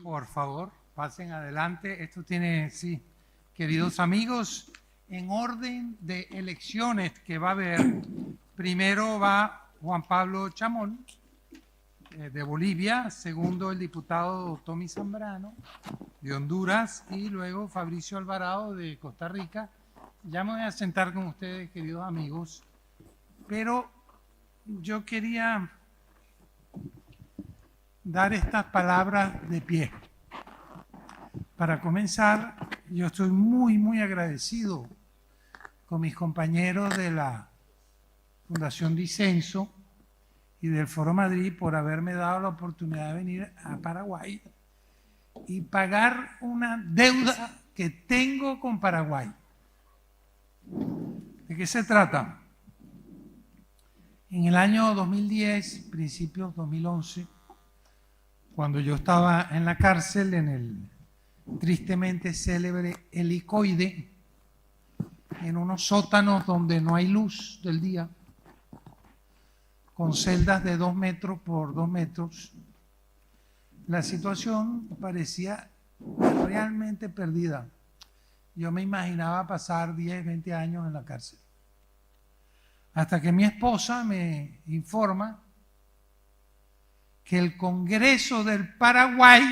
Por favor, pasen adelante. Esto tiene, sí, queridos amigos, en orden de elecciones que va a haber, primero va Juan Pablo Chamón, de Bolivia, segundo el diputado Tommy Zambrano, de Honduras, y luego Fabricio Alvarado, de Costa Rica. Ya me voy a sentar con ustedes, queridos amigos, pero yo quería dar estas palabras de pie. Para comenzar, yo estoy muy agradecido con mis compañeros de la Fundación Disenso y del Foro Madrid por haberme dado la oportunidad de venir a Paraguay y pagar una deuda que tengo con Paraguay. ¿De qué se trata? En el año 2010, principios 2011, cuando yo estaba en la cárcel, en el tristemente célebre Helicoide, en unos sótanos donde no hay luz del día, con celdas de 2 metros por 2 metros, la situación parecía realmente perdida. Yo me imaginaba pasar 10, 20 años en la cárcel. Hasta que mi esposa me informa que el Congreso del Paraguay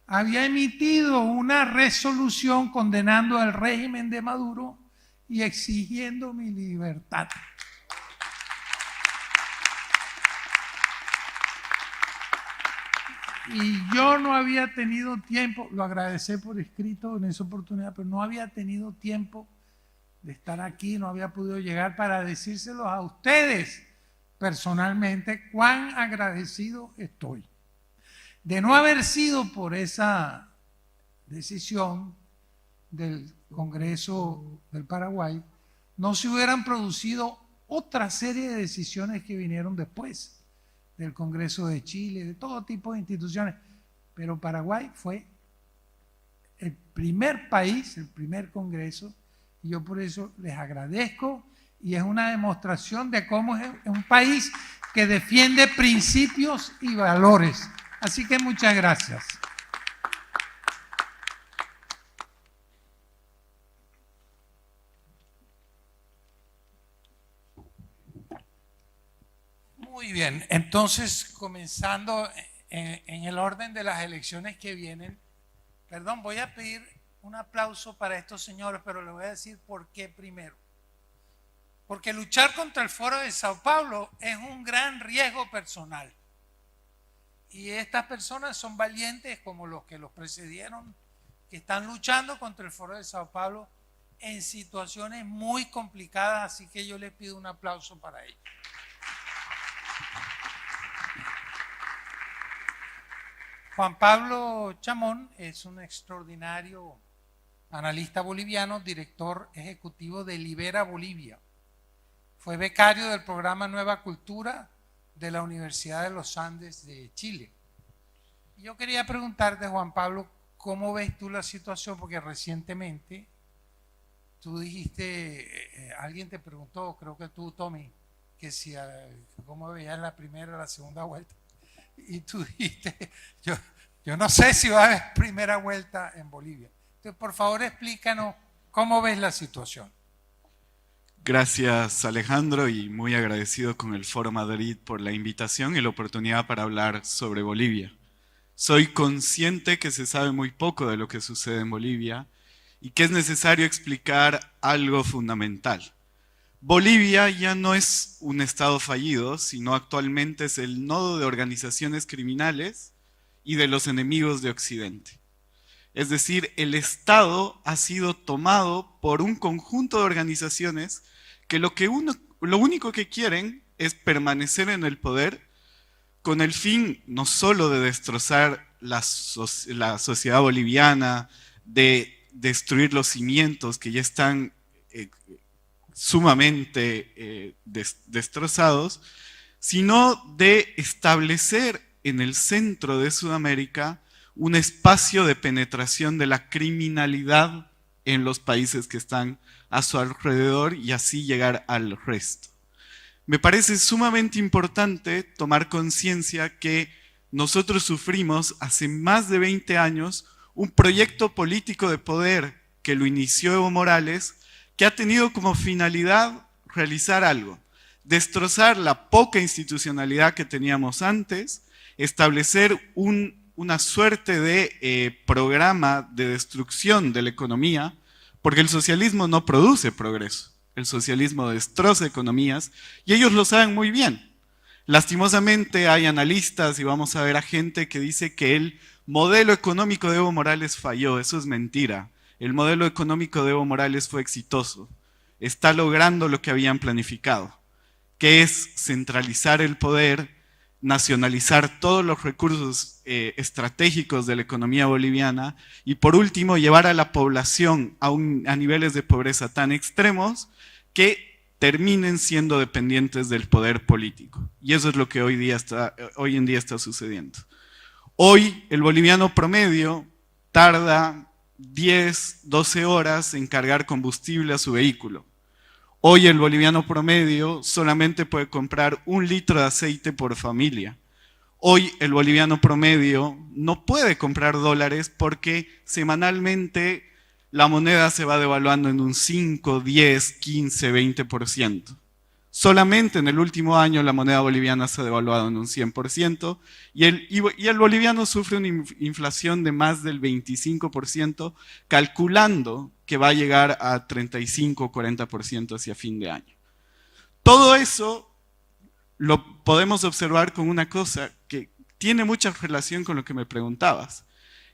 había emitido una resolución condenando al régimen de Maduro y exigiendo mi libertad. Y yo no había tenido tiempo, lo agradecí por escrito en esa oportunidad, pero no había tenido tiempo de estar aquí, no había podido llegar para decírselos a ustedes personalmente cuán agradecido estoy. De no haber sido por esa decisión del Congreso del Paraguay, no se hubieran producido otra serie de decisiones que vinieron después del Congreso de Chile, de todo tipo de instituciones. Pero Paraguay fue el primer país, el primer Congreso, y yo por eso les agradezco, y es una demostración de cómo es un país que defiende principios y valores. Así que muchas gracias. Muy bien, entonces comenzando en el orden de las elecciones que vienen, perdón, voy a pedir un aplauso para estos señores, pero les voy a decir por qué primero. Porque luchar contra el Foro de Sao Paulo es un gran riesgo personal. Y estas personas son valientes como los que los precedieron, que están luchando contra el Foro de Sao Paulo en situaciones muy complicadas, así que yo les pido un aplauso para ellos. Juan Pablo Chamón es un extraordinario analista boliviano, director ejecutivo de Libera Bolivia. Fue becario del programa Nueva Cultura de la Universidad de los Andes de Chile. Yo quería preguntarte, Juan Pablo, ¿cómo ves tú la situación? Porque recientemente tú dijiste, alguien te preguntó, creo que tú, Tommy, que si cómo veías la primera o la segunda vuelta. Y tú dijiste, yo no sé si va a haber primera vuelta en Bolivia. Entonces, por favor, explícanos cómo ves la situación. Gracias, Alejandro, y muy agradecido con el Foro Madrid por la invitación y la oportunidad para hablar sobre Bolivia. Soy consciente que se sabe muy poco de lo que sucede en Bolivia y que es necesario explicar algo fundamental. Bolivia ya no es un estado fallido, sino actualmente es el nodo de organizaciones criminales y de los enemigos de Occidente. Es decir, el Estado ha sido tomado por un conjunto de organizaciones que lo único que quieren es permanecer en el poder con el fin no solo de destrozar la sociedad boliviana, de destruir los cimientos que ya están sumamente destrozados, sino de establecer en el centro de Sudamérica un espacio de penetración de la criminalidad en los países que están a su alrededor y así llegar al resto. Me parece sumamente importante tomar conciencia que nosotros sufrimos hace más de 20 años un proyecto político de poder que lo inició Evo Morales, que ha tenido como finalidad realizar algo: destrozar la poca institucionalidad que teníamos antes, establecer una suerte de programa de destrucción de la economía, porque el socialismo no produce progreso, el socialismo destroza economías y ellos lo saben muy bien. Lastimosamente hay analistas y vamos a ver a gente que dice que el modelo económico de Evo Morales falló. Eso es mentira. El modelo económico de Evo Morales fue exitoso. Está logrando lo que habían planificado, que es centralizar el poder, nacionalizar todos los recursos estratégicos de la economía boliviana y, por último, llevar a la población a niveles de pobreza tan extremos que terminen siendo dependientes del poder político. Y eso es lo que hoy en día está sucediendo. Hoy el boliviano promedio tarda 10, 12 horas en cargar combustible a su vehículo. Hoy el boliviano promedio solamente puede comprar 1 litro de aceite por familia. Hoy el boliviano promedio no puede comprar dólares porque semanalmente la moneda se va devaluando en un 5, 10, 15, 20%. Solamente en el último año la moneda boliviana se ha devaluado en un 100% y el boliviano sufre una inflación de más del 25%, calculando que va a llegar a 35 o 40% hacia fin de año. Todo eso lo podemos observar con una cosa que tiene mucha relación con lo que me preguntabas.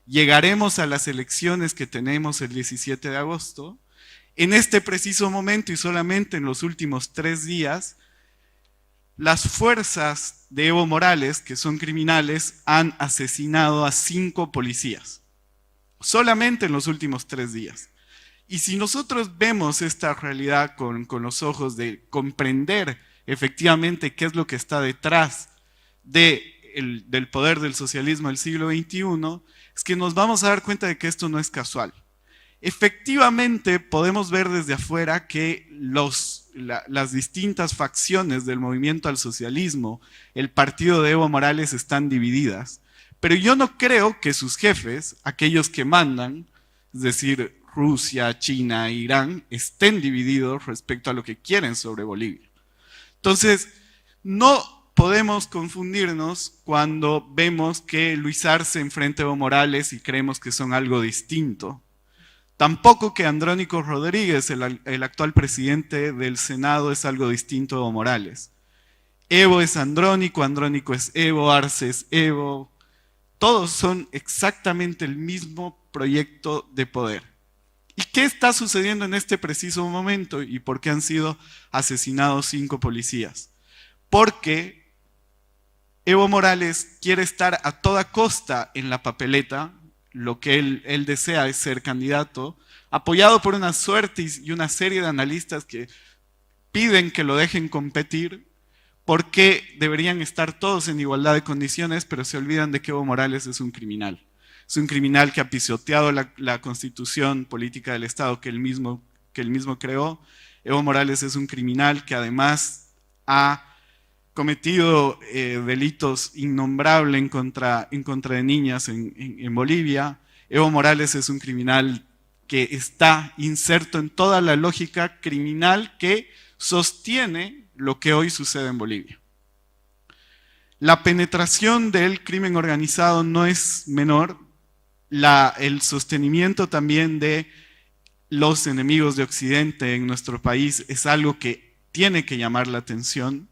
Llegaremos a las elecciones que tenemos el 17 de agosto. En este preciso momento y solamente en los últimos 3 días, las fuerzas de Evo Morales, que son criminales, han asesinado a 5 policías. Solamente en los últimos 3 días. Y si nosotros vemos esta realidad con los ojos de comprender efectivamente qué es lo que está detrás del poder del socialismo del siglo XXI, es que nos vamos a dar cuenta de que esto no es casual. Efectivamente, podemos ver desde afuera que las distintas facciones del movimiento al socialismo, el partido de Evo Morales, están divididas. Pero yo no creo que sus jefes, aquellos que mandan, es decir, Rusia, China, Irán, estén divididos respecto a lo que quieren sobre Bolivia. Entonces, no podemos confundirnos cuando vemos que Luis Arce enfrenta a Evo Morales y creemos que son algo distinto. Tampoco que Andrónico Rodríguez, el actual presidente del Senado, es algo distinto a Evo Morales. Evo es Andrónico, Andrónico es Evo, Arce es Evo. Todos son exactamente el mismo proyecto de poder. ¿Y qué está sucediendo en este preciso momento? ¿Y por qué han sido asesinados 5 policías? Porque Evo Morales quiere estar a toda costa en la papeleta. Lo que él desea es ser candidato, apoyado por una suerte y una serie de analistas que piden que lo dejen competir, porque deberían estar todos en igualdad de condiciones, pero se olvidan de que Evo Morales es un criminal. Es un criminal que ha pisoteado la constitución política del Estado que él mismo creó. Evo Morales es un criminal que además ha cometido delitos innombrables en contra de niñas en Bolivia. Evo Morales es un criminal que está inserto en toda la lógica criminal que sostiene lo que hoy sucede en Bolivia. La penetración del crimen organizado no es menor. El sostenimiento también de los enemigos de Occidente en nuestro país es algo que tiene que llamar la atención.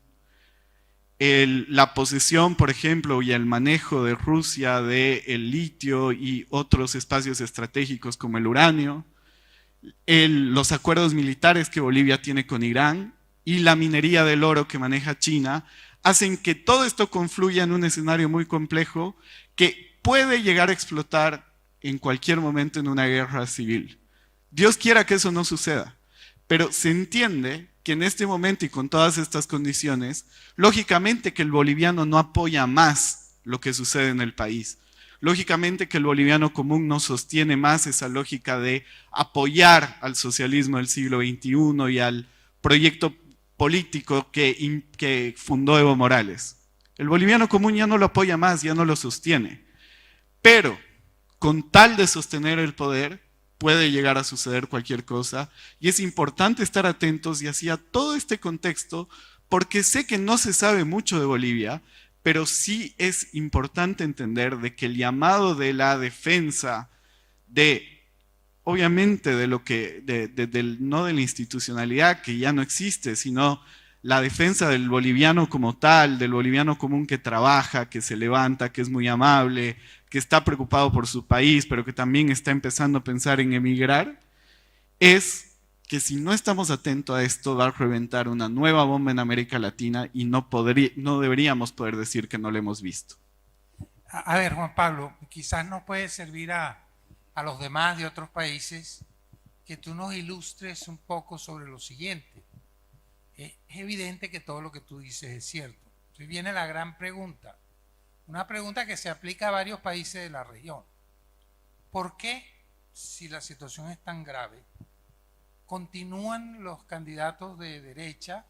La posesión, por ejemplo, y el manejo de Rusia del litio y otros espacios estratégicos como el uranio, los acuerdos militares que Bolivia tiene con Irán y la minería del oro que maneja China, hacen que todo esto confluya en un escenario muy complejo que puede llegar a explotar en cualquier momento en una guerra civil. Dios quiera que eso no suceda, pero se entiende que en este momento y con todas estas condiciones, lógicamente que el boliviano no apoya más lo que sucede en el país. Lógicamente que el boliviano común no sostiene más esa lógica de apoyar al socialismo del siglo XXI y al proyecto político que fundó Evo Morales. El boliviano común ya no lo apoya más, ya no lo sostiene. Pero, con tal de sostener el poder, puede llegar a suceder cualquier cosa y es importante estar atentos y así a todo este contexto porque sé que no se sabe mucho de Bolivia, pero sí es importante entender de que el llamado de la defensa de, obviamente, de lo que, no de la institucionalidad que ya no existe, sino la defensa del boliviano como tal, del boliviano común que trabaja, que se levanta, que es muy amable, que está preocupado por su país, pero que también está empezando a pensar en emigrar, es que si no estamos atentos a esto va a reventar una nueva bomba en América Latina y no deberíamos poder decir que no lo hemos visto. A ver, Juan Pablo, quizás nos puede servir a los demás de otros países que tú nos ilustres un poco sobre lo siguiente. Es evidente que todo lo que tú dices es cierto. Entonces viene la gran pregunta, una pregunta que se aplica a varios países de la región. ¿Por qué, si la situación es tan grave, continúan los candidatos de derecha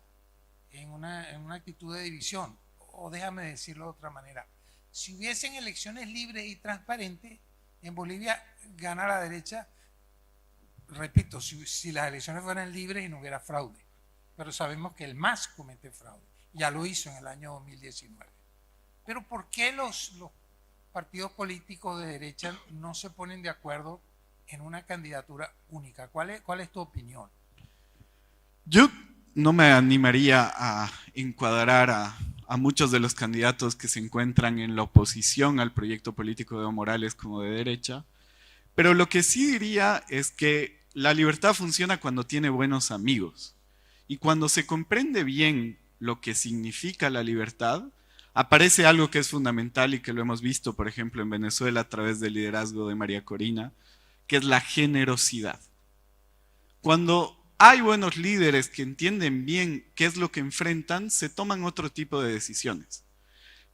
en una actitud de división? O déjame decirlo de otra manera, si hubiesen elecciones libres y transparentes, en Bolivia gana la derecha, repito, si las elecciones fueran libres y no hubiera fraude. Pero sabemos que el MAS comete fraude. Ya lo hizo en el año 2019. Pero ¿por qué los partidos políticos de derecha no se ponen de acuerdo en una candidatura única? ¿Cuál es tu opinión? Yo no me animaría a encuadrar a muchos de los candidatos que se encuentran en la oposición al proyecto político de Evo Morales como de derecha, pero lo que sí diría es que la libertad funciona cuando tiene buenos amigos. Y cuando se comprende bien lo que significa la libertad, aparece algo que es fundamental y que lo hemos visto, por ejemplo, en Venezuela a través del liderazgo de María Corina, que es la generosidad. Cuando hay buenos líderes que entienden bien qué es lo que enfrentan, se toman otro tipo de decisiones.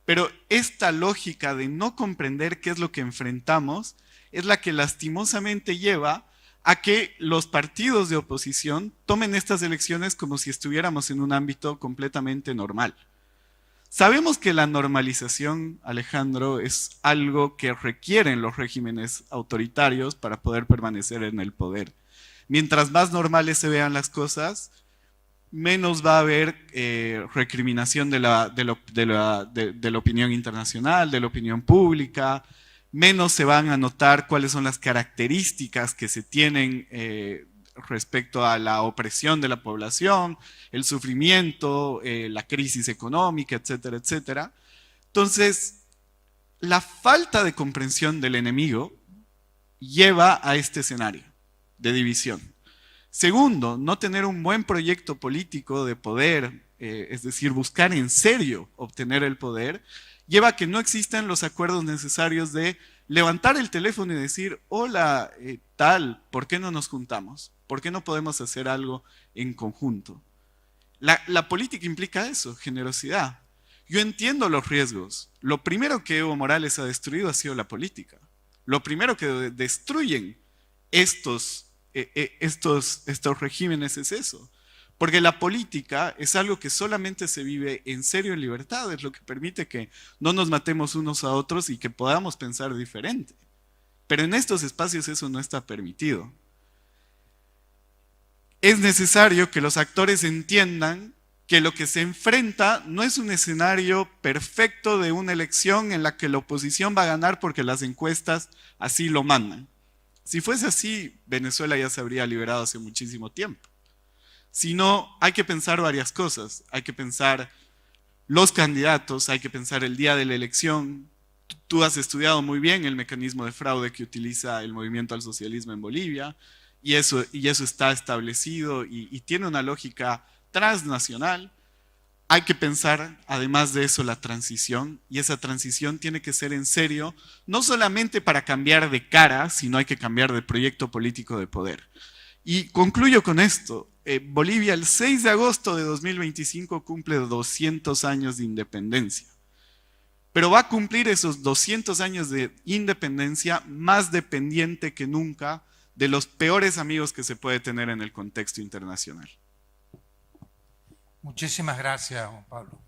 Pero esta lógica de no comprender qué es lo que enfrentamos es la que lastimosamente lleva a que los partidos de oposición tomen estas elecciones como si estuviéramos en un ámbito completamente normal. Sabemos que la normalización, Alejandro, es algo que requieren los regímenes autoritarios para poder permanecer en el poder. Mientras más normales se vean las cosas, menos va a haber recriminación de la opinión internacional, de la opinión pública, menos se van a notar cuáles son las características que se tienen respecto a la opresión de la población, el sufrimiento, la crisis económica, etcétera, etcétera. Entonces, la falta de comprensión del enemigo lleva a este escenario de división. Segundo, no tener un buen proyecto político de poder, es decir, buscar en serio obtener el poder, lleva a que no existan los acuerdos necesarios de levantar el teléfono y decir, hola, tal, ¿por qué no nos juntamos? ¿Por qué no podemos hacer algo en conjunto? La política implica eso, generosidad. Yo entiendo los riesgos. Lo primero que Evo Morales ha destruido ha sido la política. Lo primero que destruyen estos regímenes es eso. Porque la política es algo que solamente se vive en serio en libertad, es lo que permite que no nos matemos unos a otros y que podamos pensar diferente. Pero en estos espacios eso no está permitido. Es necesario que los actores entiendan que lo que se enfrenta no es un escenario perfecto de una elección en la que la oposición va a ganar porque las encuestas así lo mandan. Si fuese así, Venezuela ya se habría liberado hace muchísimo tiempo. Sino hay que pensar varias cosas. Hay que pensar los candidatos, hay que pensar el día de la elección. Tú has estudiado muy bien el mecanismo de fraude que utiliza el movimiento al socialismo en Bolivia y eso está establecido y tiene una lógica transnacional. Hay que pensar, además de eso, la transición, y esa transición tiene que ser en serio, no solamente para cambiar de cara, sino hay que cambiar de proyecto político de poder. Y concluyo con esto. Bolivia el 6 de agosto de 2025 cumple 200 años de independencia. Pero va a cumplir esos 200 años de independencia más dependiente que nunca de los peores amigos que se puede tener en el contexto internacional. Muchísimas gracias, Juan Pablo.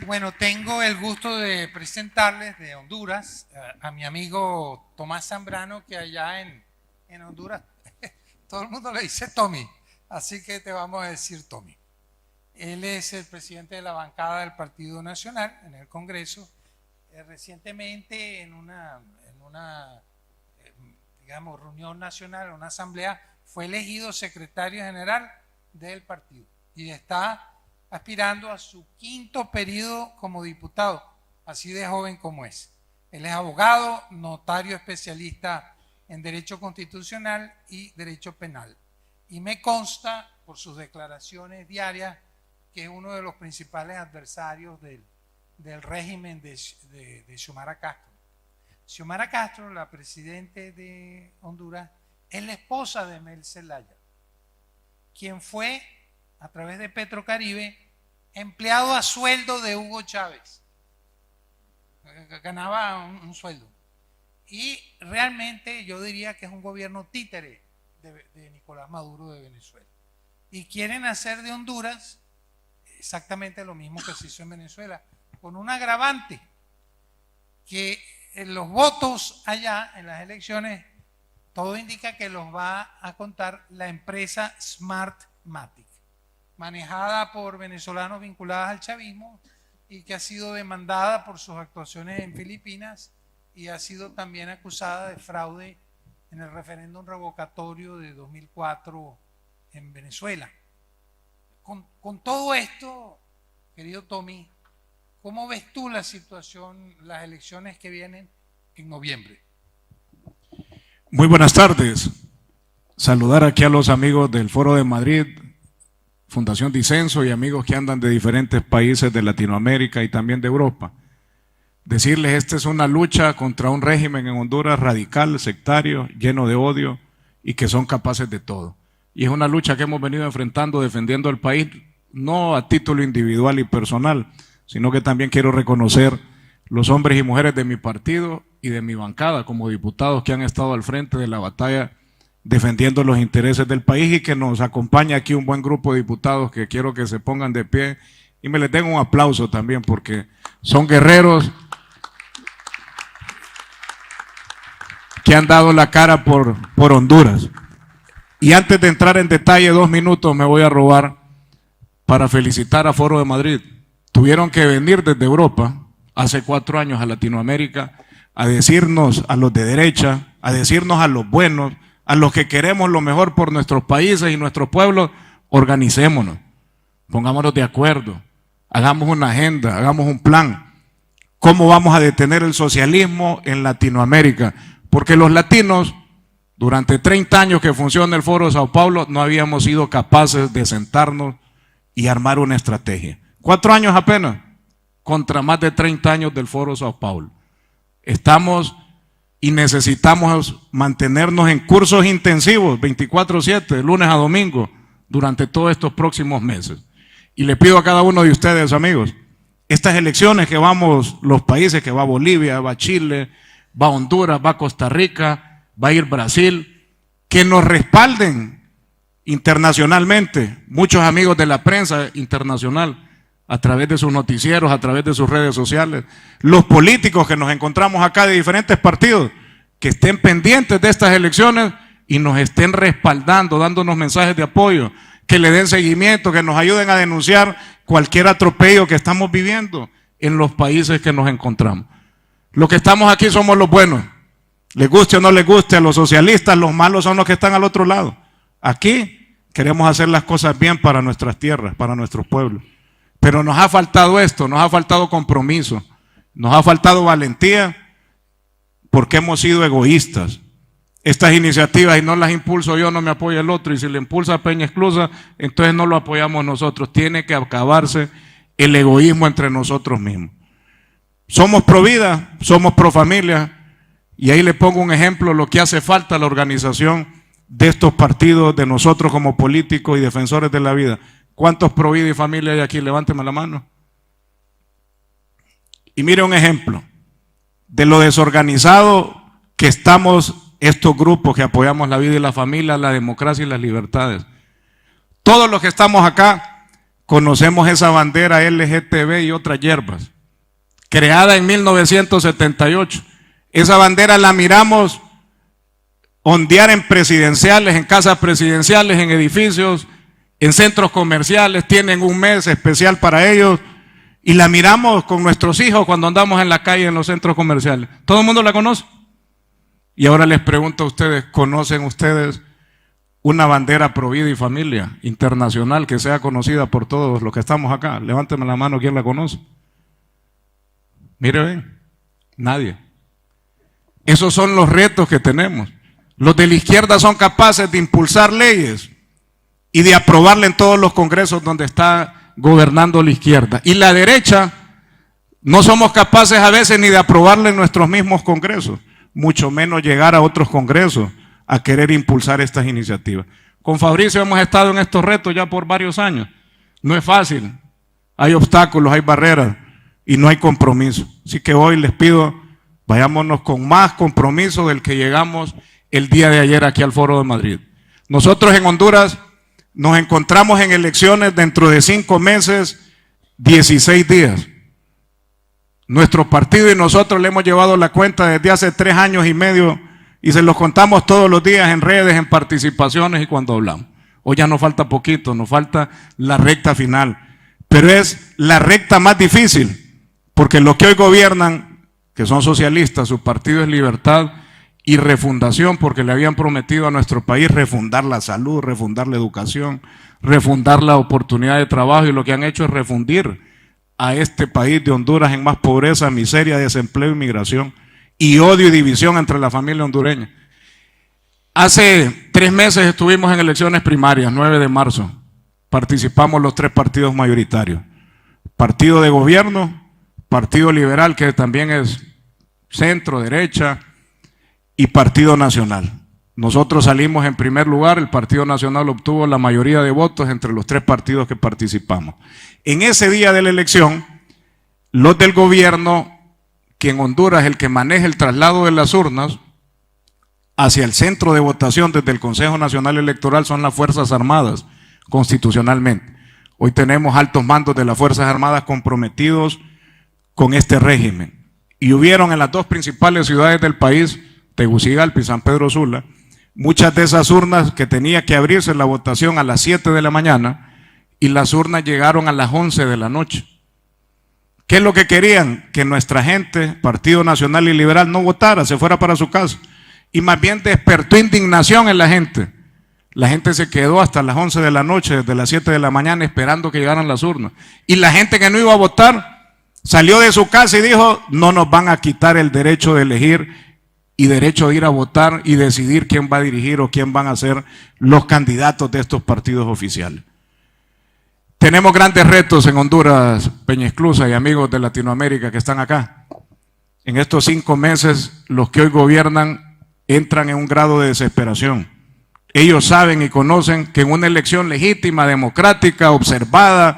Bueno, tengo el gusto de presentarles de Honduras a mi amigo Tomás Zambrano, que allá en Honduras todo el mundo le dice Tommy, así que te vamos a decir Tommy. Él es el presidente de la bancada del Partido Nacional en el Congreso. Recientemente en una digamos, reunión nacional, una asamblea, fue elegido secretario general del partido y está aspirando a su 5º periodo como diputado, así de joven como es. Él es abogado, notario especialista en Derecho Constitucional y Derecho Penal. Y me consta, por sus declaraciones diarias, que es uno de los principales adversarios del régimen de Xiomara Castro. Xiomara Castro, la presidente de Honduras, es la esposa de Mel Zelaya, quien fue, a través de Petrocaribe, empleado a sueldo de Hugo Chávez. Ganaba un sueldo. Y realmente yo diría que es un gobierno títere de Nicolás Maduro de Venezuela. Y quieren hacer de Honduras exactamente lo mismo que se hizo en Venezuela, con un agravante, que los votos allá en las elecciones, todo indica que los va a contar la empresa Smartmatic, manejada por venezolanos vinculados al chavismo y que ha sido demandada por sus actuaciones en Filipinas y ha sido también acusada de fraude en el referéndum revocatorio de 2004 en Venezuela. Con todo esto, querido Tommy, ¿cómo ves tú la situación, las elecciones que vienen en noviembre? Muy buenas tardes. Saludar aquí a los amigos del Foro de Madrid, Fundación Disenso y amigos que andan de diferentes países de Latinoamérica y también de Europa. Decirles, esta es una lucha contra un régimen en Honduras radical, sectario, lleno de odio y que son capaces de todo. Y es una lucha que hemos venido enfrentando, defendiendo el país, no a título individual y personal, sino que también quiero reconocer los hombres y mujeres de mi partido y de mi bancada como diputados que han estado al frente de la batalla defendiendo los intereses del país y que nos acompaña aquí un buen grupo de diputados que quiero que se pongan de pie y me les den un aplauso también porque son guerreros que han dado la cara por Honduras. Y antes de entrar en detalle, 2 minutos me voy a robar para felicitar a Foro de Madrid. Tuvieron que venir desde Europa hace 4 años a Latinoamérica a decirnos a los de derecha, a decirnos a los buenos, a los que queremos lo mejor por nuestros países y nuestros pueblos, organicémonos, pongámonos de acuerdo, hagamos una agenda, hagamos un plan. ¿Cómo vamos a detener el socialismo en Latinoamérica? Porque los latinos, durante 30 años que funciona el Foro de Sao Paulo, no habíamos sido capaces de sentarnos y armar una estrategia. 4 años apenas, contra más de 30 años del Foro de Sao Paulo. Estamos y necesitamos mantenernos en cursos intensivos, 24/7, de lunes a domingo, durante todos estos próximos meses. Y le pido a cada uno de ustedes, amigos, estas elecciones que vamos, los países que va Bolivia, va Chile, va Honduras, va Costa Rica, va a ir Brasil, que nos respalden internacionalmente, muchos amigos de la prensa internacional, a través de sus noticieros, a través de sus redes sociales, los políticos que nos encontramos acá de diferentes partidos, que estén pendientes de estas elecciones y nos estén respaldando, dándonos mensajes de apoyo, que le den seguimiento, que nos ayuden a denunciar cualquier atropello que estamos viviendo en los países que nos encontramos. Los que estamos aquí somos los buenos, les guste o no les guste a los socialistas, los malos son los que están al otro lado. Aquí queremos hacer las cosas bien para nuestras tierras, para nuestros pueblos. Pero nos ha faltado esto, nos ha faltado compromiso, nos ha faltado valentía porque hemos sido egoístas. Estas iniciativas, y no las impulso yo, no me apoya el otro, y si le impulsa Peña Esclusa, entonces no lo apoyamos nosotros. Tiene que acabarse el egoísmo entre nosotros mismos. Somos pro vida, somos pro familia, y ahí le pongo un ejemplo, lo que hace falta a la organización de estos partidos, de nosotros como políticos y defensores de la vida. ¿Cuántos pro vida y familia hay aquí? Levánteme la mano. Y mire un ejemplo de lo desorganizado que estamos estos grupos que apoyamos la vida y la familia, la democracia y las libertades. Todos los que estamos acá conocemos esa bandera LGTB y otras hierbas, creada en 1978. Esa bandera la miramos ondear en presidenciales, en casas presidenciales, en edificios, en centros comerciales, tienen un mes especial para ellos, y la miramos con nuestros hijos cuando andamos en la calle, en los centros comerciales. ¿Todo el mundo la conoce? Y ahora les pregunto a ustedes, ¿conocen ustedes una bandera pro vida y familia internacional que sea conocida por todos los que estamos acá? Levánteme la mano, ¿quién la conoce? Mire, ven, nadie. Esos son los retos que tenemos. Los de la izquierda son capaces de impulsar leyes y de aprobarla en todos los congresos donde está gobernando la izquierda. Y la derecha no somos capaces a veces ni de aprobarla en nuestros mismos congresos, mucho menos llegar a otros congresos a querer impulsar estas iniciativas. Con Fabricio hemos estado en estos retos ya por varios años. No es fácil, hay obstáculos, hay barreras y no hay compromiso. Así que hoy les pido, vayámonos con más compromiso del que llegamos el día de ayer aquí al Foro de Madrid. Nosotros en Honduras nos encontramos en elecciones dentro de 5 meses, 16 días. Nuestro partido y nosotros le hemos llevado la cuenta desde hace 3 años y medio y se los contamos todos los días en redes, en participaciones y cuando hablamos. Hoy ya nos falta poquito, nos falta la recta final, pero es la recta más difícil, porque los que hoy gobiernan, que son socialistas, su partido es Libertad y Refundación, porque le habían prometido a nuestro país refundar la salud, refundar la educación, refundar la oportunidad de trabajo, y lo que han hecho es refundir a este país de Honduras en más pobreza, miseria, desempleo, inmigración y odio y división entre la familia hondureña. Hace 3 meses estuvimos en elecciones primarias, 9 de marzo. Participamos los 3 partidos mayoritarios. Partido de gobierno, Partido Liberal, que también es centro, derecha, y Partido Nacional. Nosotros salimos en primer lugar, el Partido Nacional obtuvo la mayoría de votos entre los 3 partidos que participamos. En ese día de la elección, los del gobierno, que en Honduras es el que maneja el traslado de las urnas hacia el centro de votación desde el Consejo Nacional Electoral, son las Fuerzas Armadas, constitucionalmente. Hoy tenemos altos mandos de las Fuerzas Armadas comprometidos con este régimen. Y hubieron en las 2 principales ciudades del país, Tegucigalpa y San Pedro Sula, muchas de esas urnas que tenía que abrirse la votación a las 7 de la mañana y las urnas llegaron a las 11 de la noche. ¿Qué es lo que querían? Que nuestra gente, Partido Nacional y Liberal, no votara, se fuera para su casa. Y más bien despertó indignación en la gente. La gente se quedó hasta las 11 de la noche, desde las 7 de la mañana, esperando que llegaran las urnas. Y la gente que no iba a votar salió de su casa y dijo, no nos van a quitar el derecho de elegir y derecho de ir a votar y decidir quién va a dirigir o quién van a ser los candidatos de estos partidos oficiales. Tenemos grandes retos en Honduras, Peña Esclusa y amigos de Latinoamérica que están acá. En estos 5 meses, los que hoy gobiernan entran en un grado de desesperación. Ellos saben y conocen que en una elección legítima, democrática, observada,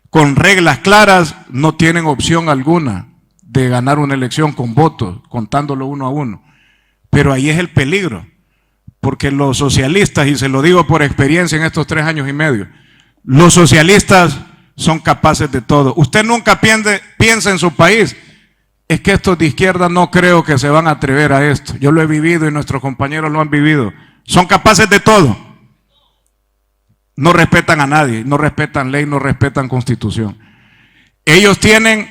con reglas claras, no tienen opción alguna de ganar una elección con votos, contándolo uno a uno. Pero ahí es el peligro, porque los socialistas, y se lo digo por experiencia en estos 3 años y medio, los socialistas son capaces de todo. Usted nunca piensa en su país, es que estos de izquierda no creo que se van a atrever a esto. Yo lo he vivido y nuestros compañeros lo han vivido. Son capaces de todo. No respetan a nadie, no respetan ley, no respetan constitución. Ellos tienen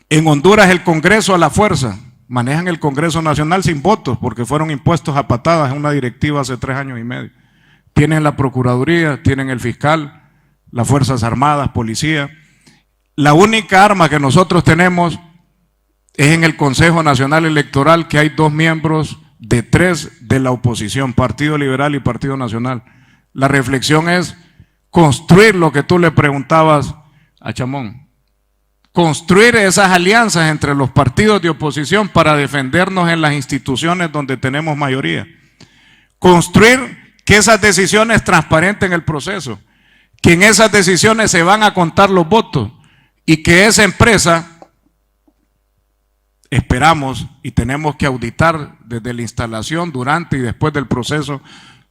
en Honduras el Congreso a la fuerza. Manejan el Congreso Nacional sin votos porque fueron impuestos a patadas en una directiva hace 3 años y medio. Tienen la Procuraduría, tienen el fiscal, las Fuerzas Armadas, policía. La única arma que nosotros tenemos es en el Consejo Nacional Electoral, que hay 2 miembros de 3 de la oposición, Partido Liberal y Partido Nacional. La reflexión es construir lo que tú le preguntabas a Chamón. Construir esas alianzas entre los partidos de oposición para defendernos en las instituciones donde tenemos mayoría. Construir que esas decisiones transparenten el proceso, que en esas decisiones se van a contar los votos y que esa empresa, esperamos y tenemos que auditar desde la instalación, durante y después del proceso,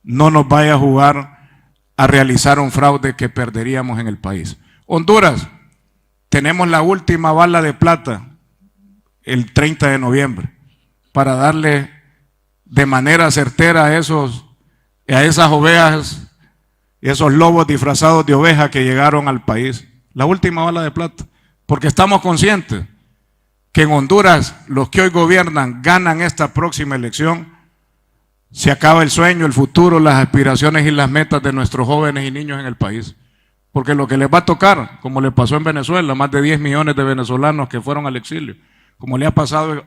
no nos vaya a jugar a realizar un fraude que perderíamos en el país. Honduras, tenemos la última bala de plata el 30 de noviembre para darle de manera certera a esas ovejas y esos lobos disfrazados de oveja que llegaron al país. La última bala de plata, porque estamos conscientes que en Honduras los que hoy gobiernan ganan esta próxima elección, se acaba el sueño, el futuro, las aspiraciones y las metas de nuestros jóvenes y niños en el país. Porque lo que les va a tocar, como le pasó en Venezuela, más de 10 millones de venezolanos que fueron al exilio, como le ha pasado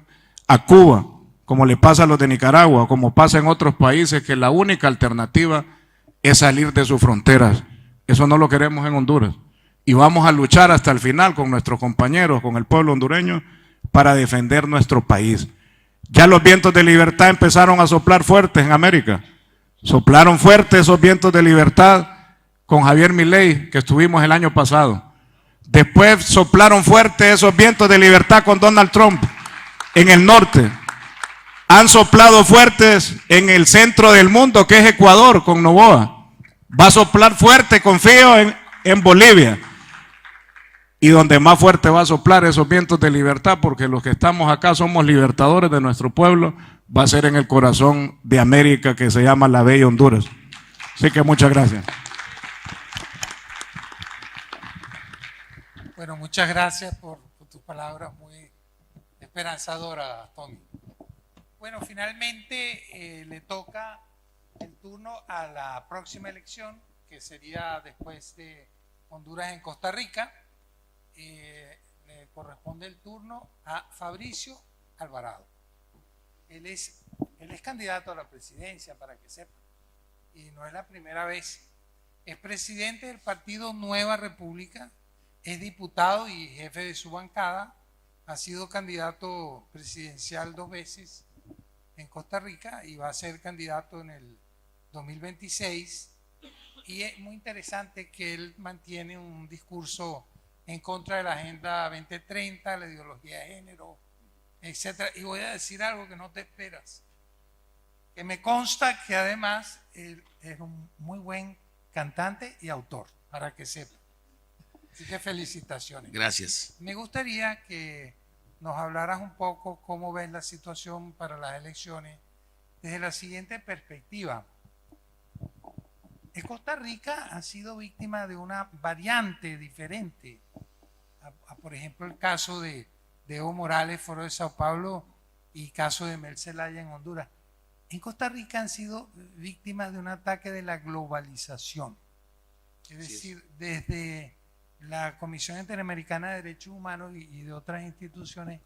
a Cuba, como le pasa a los de Nicaragua, como pasa en otros países, que la única alternativa es salir de sus fronteras. Eso no lo queremos en Honduras. Y vamos a luchar hasta el final con nuestros compañeros, con el pueblo hondureño, para defender nuestro país. Ya los vientos de libertad empezaron a soplar fuertes en América. Soplaron fuertes esos vientos de libertad con Javier Milei, que estuvimos el año pasado. Después soplaron fuertes esos vientos de libertad con Donald Trump en el norte. Han soplado fuertes en el centro del mundo, que es Ecuador, con Noboa. Va a soplar fuerte, confío, en Bolivia. Y donde más fuerte va a soplar esos vientos de libertad, porque los que estamos acá somos libertadores de nuestro pueblo, va a ser en el corazón de América, que se llama la bella Honduras. Así que muchas gracias. Bueno, muchas gracias por tus palabras muy esperanzadoras, Tommy. Bueno, finalmente le toca el turno a la próxima elección, que sería después de Honduras en Costa Rica. Le corresponde el turno a Fabricio Alvarado. Él es candidato a la presidencia, para que sepan, y no es la primera vez. Es presidente del partido Nueva República, es diputado y jefe de su bancada, ha sido candidato presidencial 2 veces en Costa Rica y va a ser candidato en el 2026. Y es muy interesante que él mantiene un discurso en contra de la Agenda 2030, la ideología de género, etcétera. Y voy a decir algo que no te esperas, que me consta que además él es un muy buen cantante y autor, para que sepa. Así que felicitaciones. Gracias. Me gustaría que nos hablaras un poco cómo ves la situación para las elecciones desde la siguiente perspectiva. Costa Rica ha sido víctima de una variante diferente. Por ejemplo, el caso de Evo Morales, Foro de Sao Paulo, y caso de Mel Zelaya en Honduras. En Costa Rica han sido víctimas de un ataque de la globalización. Es decir, desde la Comisión Interamericana de Derechos Humanos y de otras instituciones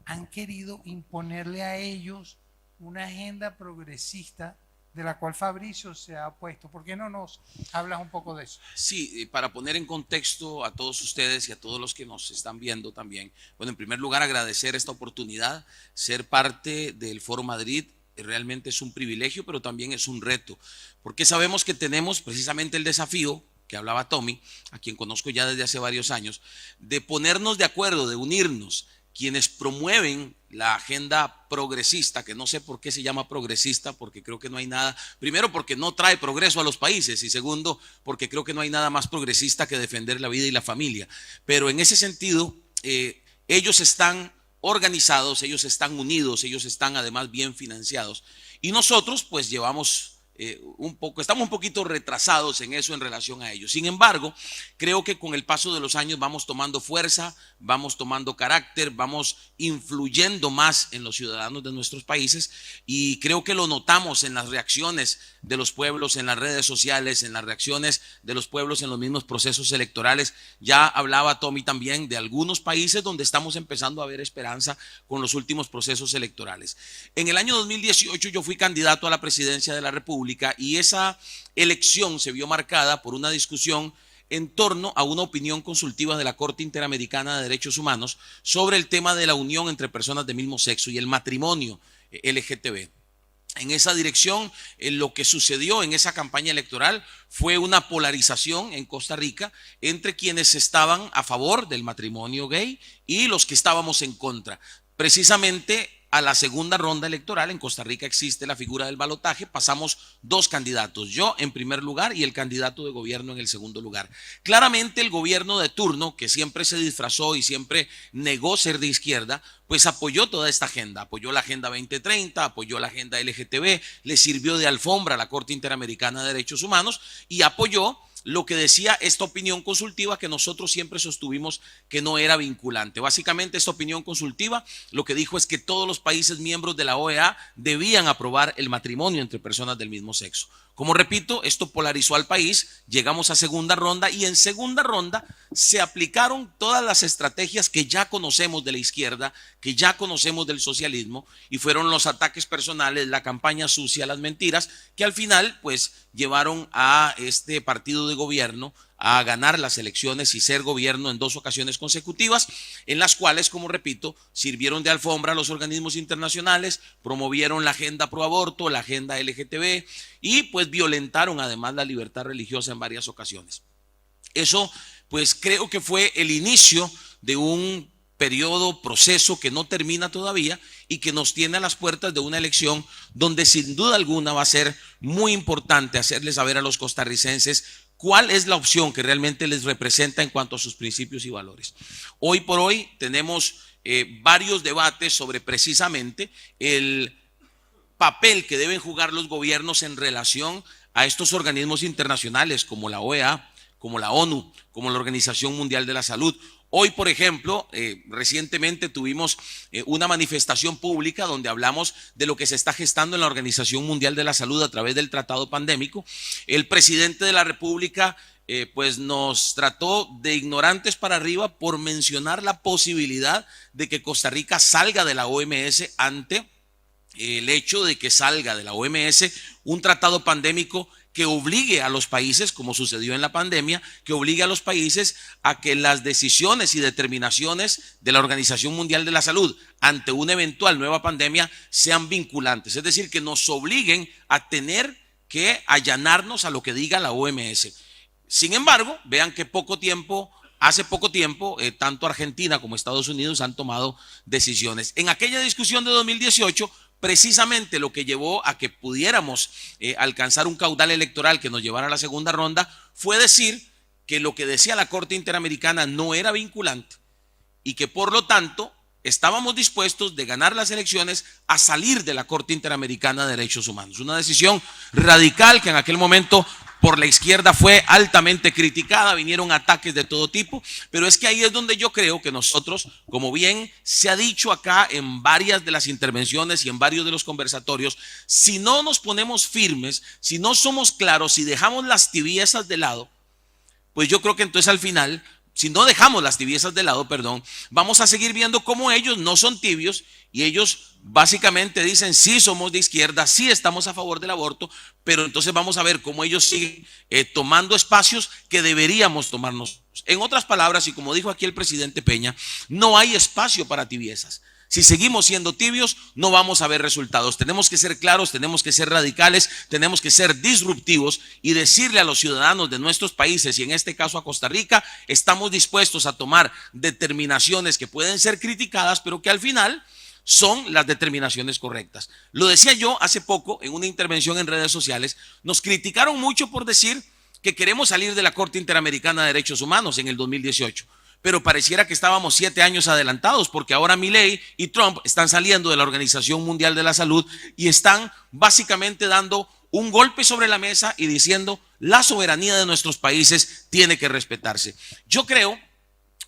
han querido imponerle a ellos una agenda progresista de la cual Fabricio se ha opuesto. ¿Por qué no nos hablas un poco de eso? Sí, para poner en contexto a todos ustedes y a todos los que nos están viendo también. Bueno, en primer lugar, agradecer esta oportunidad, ser parte del Foro Madrid. Realmente es un privilegio, pero también es un reto, porque sabemos que tenemos precisamente el desafío que hablaba Tommy, a quien conozco ya desde hace varios años, de ponernos de acuerdo, de unirnos, quienes promueven la agenda progresista, que no sé por qué se llama progresista, porque creo que no hay nada, primero porque no trae progreso a los países y segundo porque creo que no hay nada más progresista que defender la vida y la familia. Pero en ese sentido, ellos están organizados, ellos están unidos, ellos están además bien financiados y nosotros pues llevamos estamos un poquito retrasados en eso en relación a ellos. Sin embargo, creo que con el paso de los años vamos tomando fuerza, vamos tomando carácter, vamos influyendo más en los ciudadanos de nuestros países y creo que lo notamos en las reacciones de los pueblos, en las redes sociales, en las reacciones de los pueblos en los mismos procesos electorales. Ya hablaba Tommy también de algunos países donde estamos empezando a ver esperanza con los últimos procesos electorales. En el año 2018 yo fui candidato a la presidencia de la República y esa elección se vio marcada por una discusión en torno a una opinión consultiva de la Corte Interamericana de Derechos Humanos sobre el tema de la unión entre personas del mismo sexo y el matrimonio LGTB. En esa dirección, lo que sucedió en esa campaña electoral fue una polarización en Costa Rica entre quienes estaban a favor del matrimonio gay y los que estábamos en contra. Precisamente a la segunda ronda electoral. En Costa Rica existe la figura del balotaje, pasamos 2 candidatos, yo en primer lugar y el candidato de gobierno en el segundo lugar. Claramente el gobierno de turno, que siempre se disfrazó y siempre negó ser de izquierda, pues apoyó toda esta agenda, apoyó la Agenda 2030, apoyó la agenda LGTB, le sirvió de alfombra a la Corte Interamericana de Derechos Humanos y apoyó lo que decía esta opinión consultiva que nosotros siempre sostuvimos que no era vinculante. Básicamente esta opinión consultiva lo que dijo es que todos los países miembros de la OEA debían aprobar el matrimonio entre personas del mismo sexo. Como repito, esto polarizó al país, llegamos a segunda ronda y en segunda ronda se aplicaron todas las estrategias que ya conocemos de la izquierda, que ya conocemos del socialismo, y fueron los ataques personales, la campaña sucia, las mentiras, que al final pues llevaron a este partido de gobierno a ganar las elecciones y ser gobierno en 2 ocasiones consecutivas, en las cuales, como repito, sirvieron de alfombra a los organismos internacionales, promovieron la agenda pro aborto, la agenda LGTB y pues violentaron además la libertad religiosa en varias ocasiones. Eso pues creo que fue el inicio de un periodo, proceso que no termina todavía y que nos tiene a las puertas de una elección donde sin duda alguna va a ser muy importante hacerles saber a los costarricenses cuál es la opción que realmente les representa en cuanto a sus principios y valores. Hoy por hoy tenemos varios debates sobre precisamente el papel que deben jugar los gobiernos en relación a estos organismos internacionales como la OEA, como la ONU, como la Organización Mundial de la Salud. Hoy, por ejemplo, recientemente tuvimos una manifestación pública donde hablamos de lo que se está gestando en la Organización Mundial de la Salud a través del tratado pandémico. El presidente de la República pues nos trató de ignorantes para arriba por mencionar la posibilidad de que Costa Rica salga de la OMS ante el hecho de que salga de la OMS un tratado pandémico que obligue a los países, como sucedió en la pandemia, que obligue a los países a que las decisiones y determinaciones de la Organización Mundial de la Salud ante una eventual nueva pandemia sean vinculantes, es decir, que nos obliguen a tener que allanarnos a lo que diga la OMS. Sin embargo, vean que hace poco tiempo, tanto Argentina como Estados Unidos han tomado decisiones. En aquella discusión de 2018, precisamente lo que llevó a que pudiéramos alcanzar un caudal electoral que nos llevara a la segunda ronda fue decir que lo que decía la Corte Interamericana no era vinculante y que por lo tanto estábamos dispuestos de ganar las elecciones a salir de la Corte Interamericana de Derechos Humanos. Una decisión radical que en aquel momento por la izquierda fue altamente criticada, vinieron ataques de todo tipo, pero es que ahí es donde yo creo que nosotros, como bien se ha dicho acá en varias de las intervenciones y en varios de los conversatorios, si no nos ponemos firmes, si no somos claros, si dejamos las tibiezas de lado, pues yo creo que entonces al final, si no dejamos las tibiezas de lado, vamos a seguir viendo cómo ellos no son tibios y ellos básicamente dicen sí somos de izquierda, sí estamos a favor del aborto, pero entonces vamos a ver cómo ellos siguen tomando espacios que deberíamos tomarnos. En otras palabras, y como dijo aquí el presidente Peña, no hay espacio para tibiezas. Si seguimos siendo tibios, no vamos a ver resultados. Tenemos que ser claros, tenemos que ser radicales, tenemos que ser disruptivos y decirle a los ciudadanos de nuestros países, y en este caso a Costa Rica, estamos dispuestos a tomar determinaciones que pueden ser criticadas, pero que al final son las determinaciones correctas. Lo decía yo hace poco en una intervención en redes sociales, nos criticaron mucho por decir que queremos salir de la Corte Interamericana de Derechos Humanos en el 2018. Pero pareciera que estábamos 7 años adelantados porque ahora Milei y Trump están saliendo de la Organización Mundial de la Salud y están básicamente dando un golpe sobre la mesa y diciendo la soberanía de nuestros países tiene que respetarse. Yo creo,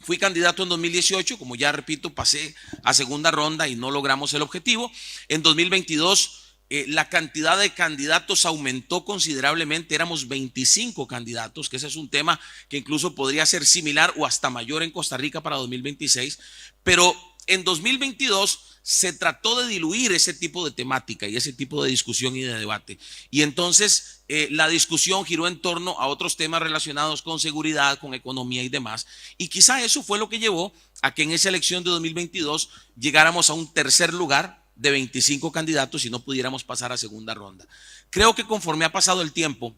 fui candidato en 2018, como ya repito, pasé a segunda ronda y no logramos el objetivo. En 2022 la cantidad de candidatos aumentó considerablemente, éramos 25 candidatos, que ese es un tema que incluso podría ser similar o hasta mayor en Costa Rica para 2026, pero en 2022 se trató de diluir ese tipo de temática y ese tipo de discusión y de debate, y entonces la discusión giró en torno a otros temas relacionados con seguridad, con economía y demás, y quizá eso fue lo que llevó a que en esa elección de 2022 llegáramos a un tercer lugar de 25 candidatos y no pudiéramos pasar a segunda ronda. Creo que conforme ha pasado el tiempo,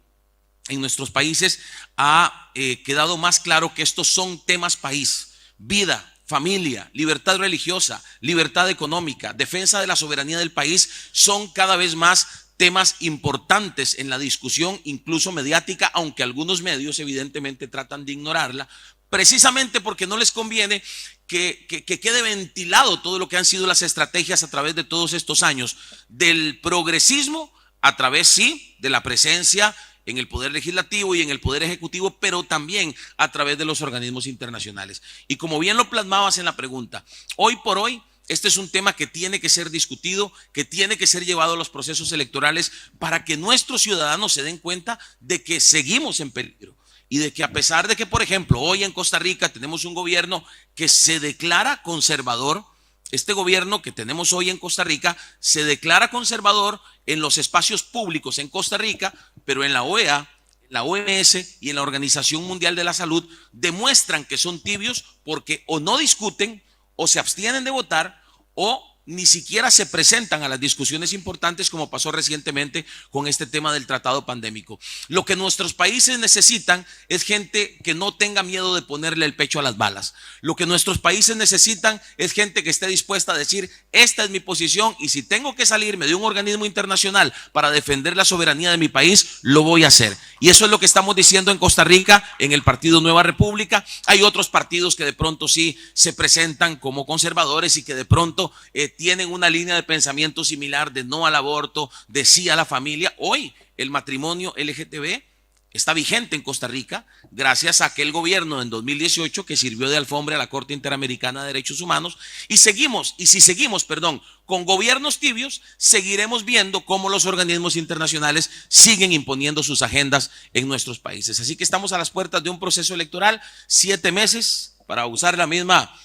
en nuestros países ha quedado más claro que estos son temas país, vida, familia, libertad religiosa, libertad económica, defensa de la soberanía del país son cada vez más temas importantes en la discusión, incluso mediática, aunque algunos medios evidentemente tratan de ignorarla, precisamente porque no les conviene que quede ventilado todo lo que han sido las estrategias a través de todos estos años del progresismo, a través sí de la presencia en el poder legislativo y en el poder ejecutivo, pero también a través de los organismos internacionales. Y como bien lo plasmabas en la pregunta, hoy por hoy este es un tema que tiene que ser discutido, que tiene que ser llevado a los procesos electorales para que nuestros ciudadanos se den cuenta de que seguimos en peligro y de que a pesar de que, por ejemplo, hoy en Costa Rica tenemos un gobierno que se declara conservador, este gobierno que tenemos hoy en Costa Rica se declara conservador en los espacios públicos en Costa Rica, pero en la OEA, la OMS y en la Organización Mundial de la Salud demuestran que son tibios porque o no discuten o se abstienen de votar o ni siquiera se presentan a las discusiones importantes como pasó recientemente con este tema del tratado pandémico. Lo que nuestros países necesitan es gente que no tenga miedo de ponerle el pecho a las balas. Lo que nuestros países necesitan es gente que esté dispuesta a decir, esta es mi posición y si tengo que salirme de un organismo internacional para defender la soberanía de mi país, lo voy a hacer. Y eso es lo que estamos diciendo en Costa Rica, en el Partido Nueva República. Hay otros partidos que de pronto sí se presentan como conservadores y que de pronto tienen una línea de pensamiento similar de no al aborto, de sí a la familia. Hoy el matrimonio LGTB está vigente en Costa Rica gracias a aquel gobierno en 2018 que sirvió de alfombra a la Corte Interamericana de Derechos Humanos y si seguimos, con gobiernos tibios, seguiremos viendo cómo los organismos internacionales siguen imponiendo sus agendas en nuestros países. Así que estamos a las puertas de un proceso electoral, 7 meses, para usar la misma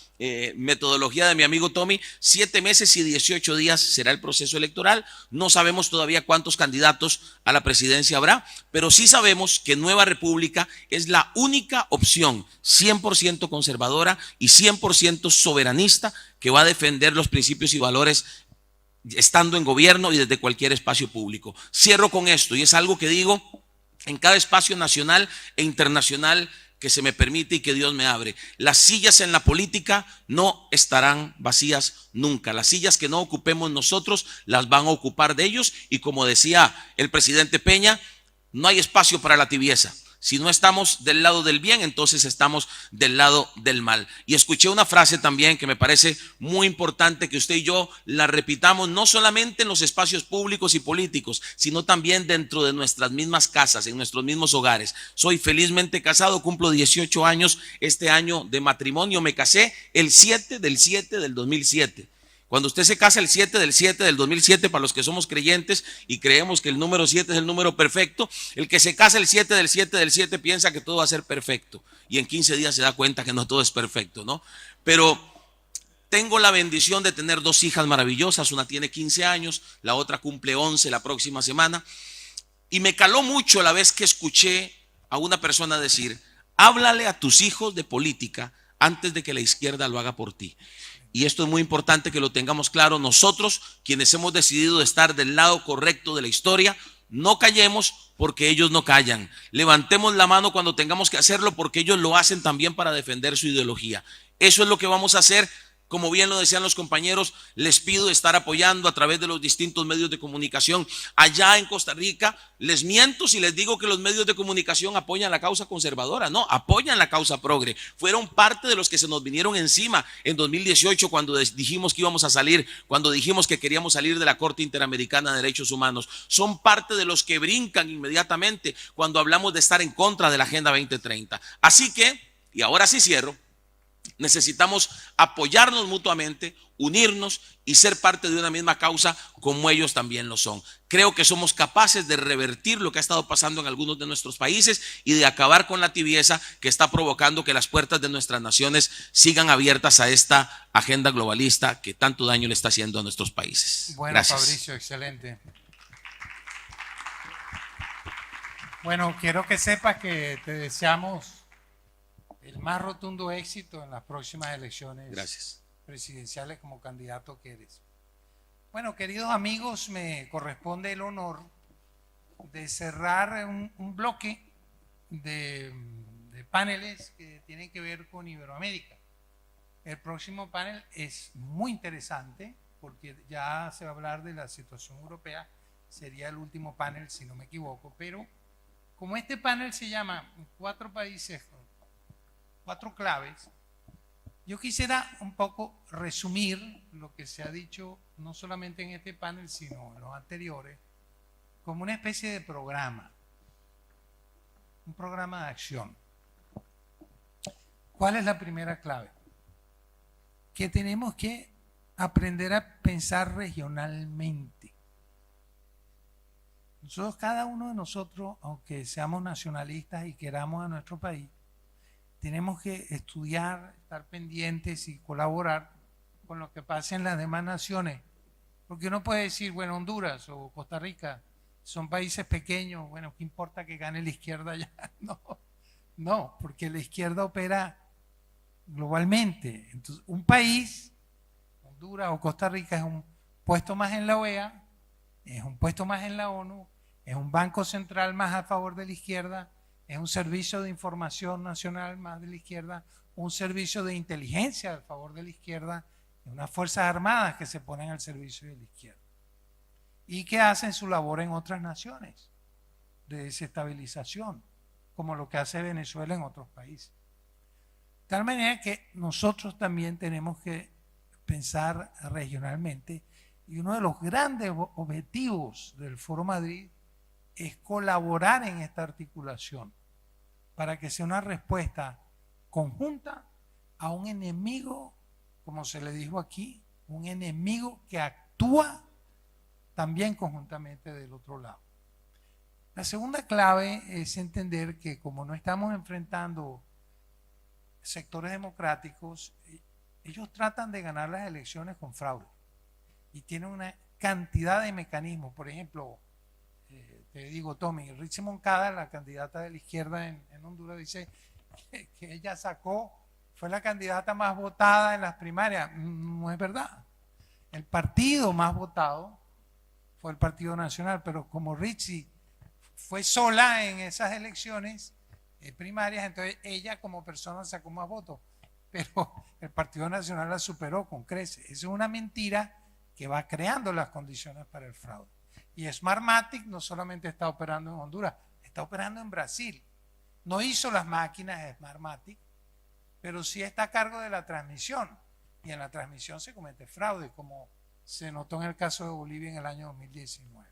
metodología de mi amigo Tommy, 7 meses y 18 días será el proceso electoral. No sabemos todavía cuántos candidatos a la presidencia habrá, pero sí sabemos que Nueva República es la única opción 100% conservadora y 100% soberanista que va a defender los principios y valores estando en gobierno y desde cualquier espacio público. Cierro con esto y es algo que digo en cada espacio nacional e internacional que se me permite y que Dios me abre. Las sillas en la política no estarán vacías nunca. Las sillas que no ocupemos nosotros las van a ocupar de ellos y como decía el presidente Peña, no hay espacio para la tibieza. Si no estamos del lado del bien, entonces estamos del lado del mal. Y escuché una frase también que me parece muy importante que usted y yo la repitamos, no solamente en los espacios públicos y políticos, sino también dentro de nuestras mismas casas, en nuestros mismos hogares. Soy felizmente casado, cumplo 18 años este año de matrimonio. Me casé el 7 del 2007. Cuando usted se casa el 7 del 2007, para los que somos creyentes y creemos que el número 7 es el número perfecto, el que se casa el 7 del 7 piensa que todo va a ser perfecto y en 15 días se da cuenta que no todo es perfecto, ¿no? Pero tengo la bendición de tener 2 hijas maravillosas, una tiene 15 años, la otra cumple 11 la próxima semana y me caló mucho la vez que escuché a una persona decir, háblale a tus hijos de política antes de que la izquierda lo haga por ti. Y esto es muy importante que lo tengamos claro. Nosotros, quienes hemos decidido estar del lado correcto de la historia, no callemos porque ellos no callan. Levantemos la mano cuando tengamos que hacerlo porque ellos lo hacen también para defender su ideología. Eso es lo que vamos a hacer. Como bien lo decían los compañeros, les pido estar apoyando a través de los distintos medios de comunicación. Allá en Costa Rica, les miento si les digo que los medios de comunicación apoyan la causa conservadora. No, apoyan la causa progre. Fueron parte de los que se nos vinieron encima en 2018 cuando dijimos que íbamos a salir, cuando dijimos que queríamos salir de la Corte Interamericana de Derechos Humanos. Son parte de los que brincan inmediatamente cuando hablamos de estar en contra de la Agenda 2030. Así que, y ahora sí cierro, necesitamos apoyarnos mutuamente, unirnos y ser parte de una misma causa como ellos también lo son. Creo que somos capaces de revertir lo que ha estado pasando en algunos de nuestros países y de acabar con la tibieza que está provocando que las puertas de nuestras naciones sigan abiertas a esta agenda globalista que tanto daño le está haciendo a nuestros países. Bueno, gracias. Fabricio, excelente. Bueno, quiero que sepas que te deseamos el más rotundo éxito en las próximas elecciones presidenciales como candidato que eres. Bueno, queridos amigos, me corresponde el honor de cerrar un bloque de paneles que tienen que ver con Iberoamérica. El próximo panel es muy interesante porque ya se va a hablar de la situación europea. Sería el último panel, si no me equivoco. Pero como este panel se llama 4 países, 4 claves, yo quisiera un poco resumir lo que se ha dicho no solamente en este panel, sino en los anteriores, como una especie de programa, un programa de acción. ¿Cuál es la primera clave? Que tenemos que aprender a pensar regionalmente. Nosotros, cada uno de nosotros, aunque seamos nacionalistas y queramos a nuestro país, tenemos que estudiar, estar pendientes y colaborar con lo que pasa en las demás naciones. Porque uno puede decir, bueno, Honduras o Costa Rica son países pequeños, bueno, ¿qué importa que gane la izquierda allá? No, porque la izquierda opera globalmente. Entonces, un país, Honduras o Costa Rica, es un puesto más en la OEA, es un puesto más en la ONU, es un banco central más a favor de la izquierda, es un servicio de información nacional más de la izquierda, un servicio de inteligencia a favor de la izquierda, y unas fuerzas armadas que se ponen al servicio de la izquierda y que hacen su labor en otras naciones de desestabilización, como lo que hace Venezuela en otros países. De tal manera que nosotros también tenemos que pensar regionalmente, y uno de los grandes objetivos del Foro Madrid es colaborar en esta articulación para que sea una respuesta conjunta a un enemigo, como se le dijo aquí, un enemigo que actúa también conjuntamente del otro lado. La segunda clave es entender que como no estamos enfrentando sectores democráticos, ellos tratan de ganar las elecciones con fraude y tienen una cantidad de mecanismos. Por ejemplo, te digo, Tommy, Richie Moncada, la candidata de la izquierda en Honduras, dice que ella fue la candidata más votada en las primarias. No es verdad. El partido más votado fue el Partido Nacional, pero como Richie fue sola en esas elecciones primarias, entonces ella como persona sacó más votos, pero el Partido Nacional la superó con creces. Esa es una mentira que va creando las condiciones para el fraude. Y Smartmatic no solamente está operando en Honduras, está operando en Brasil. No hizo las máquinas de Smartmatic, pero sí está a cargo de la transmisión. Y en la transmisión se comete fraude, como se notó en el caso de Bolivia en el año 2019.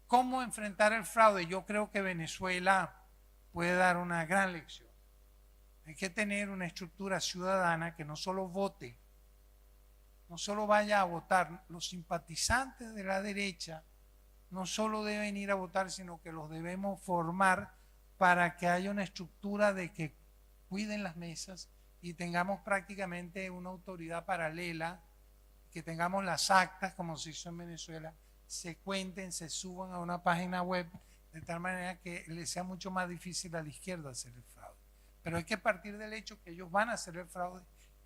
¿Cómo enfrentar el fraude? Yo creo que Venezuela puede dar una gran lección. Hay que tener una estructura ciudadana que no solo vote, no solo vaya a votar. Los simpatizantes de la derecha no solo deben ir a votar, sino que los debemos formar para que haya una estructura de que cuiden las mesas y tengamos prácticamente una autoridad paralela, que tengamos las actas, como se hizo en Venezuela, se cuenten, se suban a una página web, de tal manera que le sea mucho más difícil a la izquierda hacer el fraude. Pero hay que partir del hecho que ellos van a hacer el fraude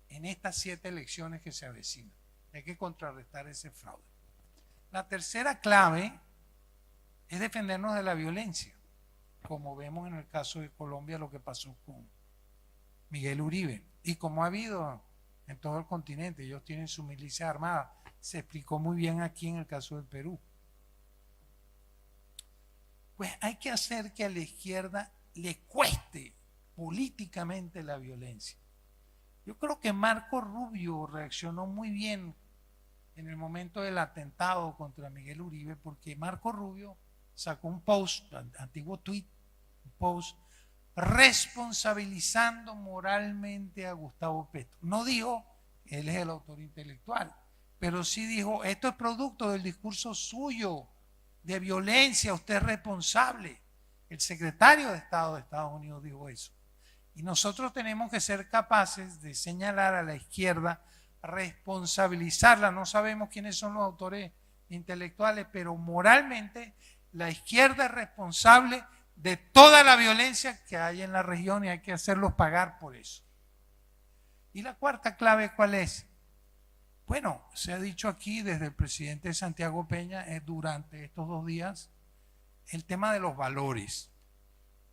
en estas 7 elecciones que se avecinan. Hay que contrarrestar ese fraude. La tercera clave es defendernos de la violencia, como vemos en el caso de Colombia lo que pasó con Miguel Uribe, y como ha habido en todo el continente. Ellos tienen su milicia armada. Se explicó muy bien aquí en el caso del Perú. Pues hay que hacer que a la izquierda le cueste políticamente la violencia. Yo creo que Marco Rubio reaccionó muy bien en el momento del atentado contra Miguel Uribe, porque Marco Rubio sacó un post, antiguo tweet, un post responsabilizando moralmente a Gustavo Petro. No dijo, él es el autor intelectual, pero sí dijo, esto es producto del discurso suyo de violencia, usted es responsable. El secretario de Estado de Estados Unidos dijo eso. Y nosotros tenemos que ser capaces de señalar a la izquierda, responsabilizarla. No sabemos quiénes son los autores intelectuales, pero moralmente la izquierda es responsable de toda la violencia que hay en la región y hay que hacerlos pagar por eso. Y la cuarta clave, ¿cuál es? Bueno, se ha dicho aquí desde el presidente Santiago Peña durante estos 2 días el tema de los valores,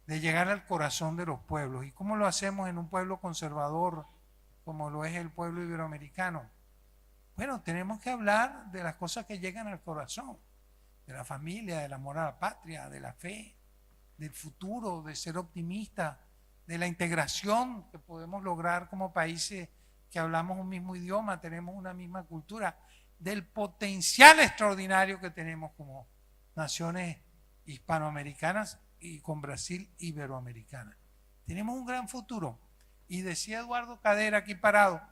de llegar al corazón de los pueblos. ¿Y cómo lo hacemos en un pueblo conservador como lo es el pueblo iberoamericano. Bueno, tenemos que hablar de las cosas que llegan al corazón, de la familia, del amor a la patria, de la fe, del futuro, de ser optimista, de la integración que podemos lograr como países que hablamos un mismo idioma, tenemos una misma cultura, del potencial extraordinario que tenemos como naciones hispanoamericanas y con Brasil iberoamericana. Tenemos un gran futuro. Y decía Eduardo Cadera aquí parado,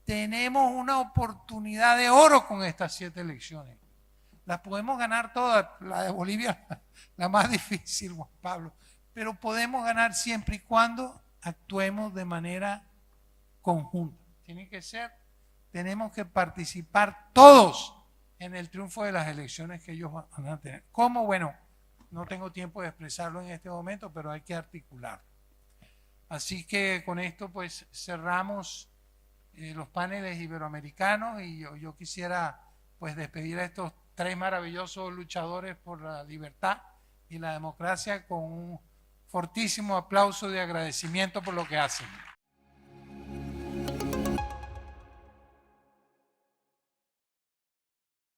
tenemos una oportunidad de oro con estas 7 elecciones. Las podemos ganar todas, la de Bolivia la más difícil, Juan Pablo, pero podemos ganar siempre y cuando actuemos de manera conjunta. Tiene que ser, tenemos que participar todos en el triunfo de las elecciones que ellos van a tener. ¿Cómo? Bueno, no tengo tiempo de expresarlo en este momento, pero hay que articular. Así que con esto pues cerramos los paneles iberoamericanos y yo quisiera pues despedir a estos 3 maravillosos luchadores por la libertad y la democracia con un fortísimo aplauso de agradecimiento por lo que hacen.